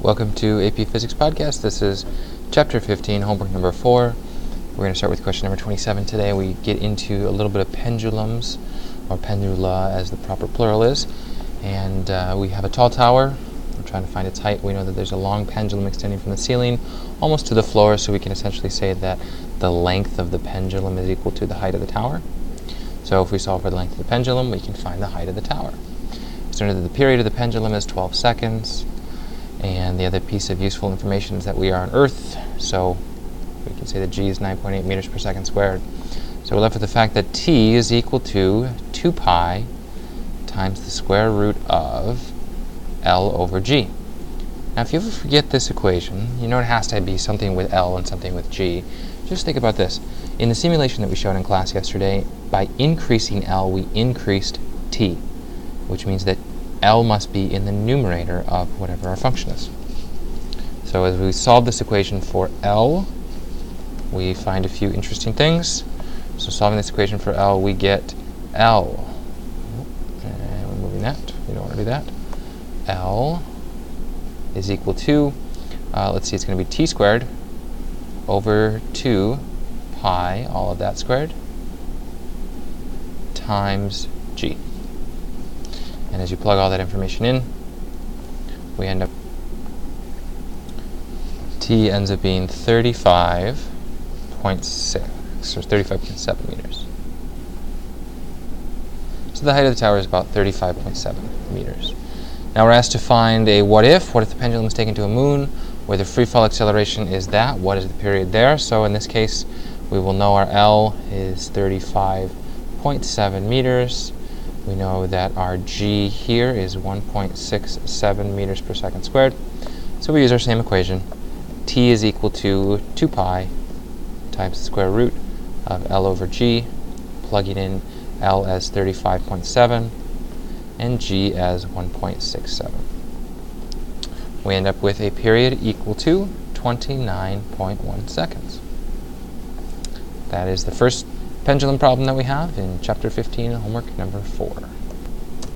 Welcome to AP Physics Podcast. This is Chapter 15, homework number 4. We're going to start with question number 27 today. We get into a little bit of pendulums, or pendula as the proper plural is. And we have a tall tower. We're trying to find its height. We know that there's a long pendulum extending from the ceiling almost to the floor, so we can essentially say that the length of the pendulum is equal to the height of the tower. So if we solve for the length of the pendulum, we can find the height of the tower. So the period of the pendulum is 12 seconds. And the other piece of useful information is that we are on Earth, so we can say that g is 9.8 meters per second squared. So we're left with the fact that t is equal to 2 pi times the square root of L over g. Now if you ever forget this equation, you know it has to be something with L and something with g. Just think about this. In the simulation that we showed in class yesterday, by increasing L, we increased t, which means that L must be in the numerator of whatever our function is. So as we solve this equation for L, we find a few interesting things. So solving this equation for L, we get L. And we're moving that. We don't want to do that. L is equal to, let's see, it's going to be t squared over 2 pi, all of that squared, times g. And as you plug all that information in, we end up, t ends up being 35.6, or 35.7 meters. So the height of the tower is about 35.7 meters. Now we're asked to find a what if the pendulum is taken to a moon, where the free fall acceleration is that, what is the period there? So in this case, we will know our L is 35.7 meters. We know that our g here is 1.67 meters per second squared. So we use our same equation. T is equal to 2 pi times the square root of L over g, plugging in L as 35.7 and g as 1.67. We end up with a period equal to 29.1 seconds. That is the first pendulum problem that we have in Chapter 15, homework number 4.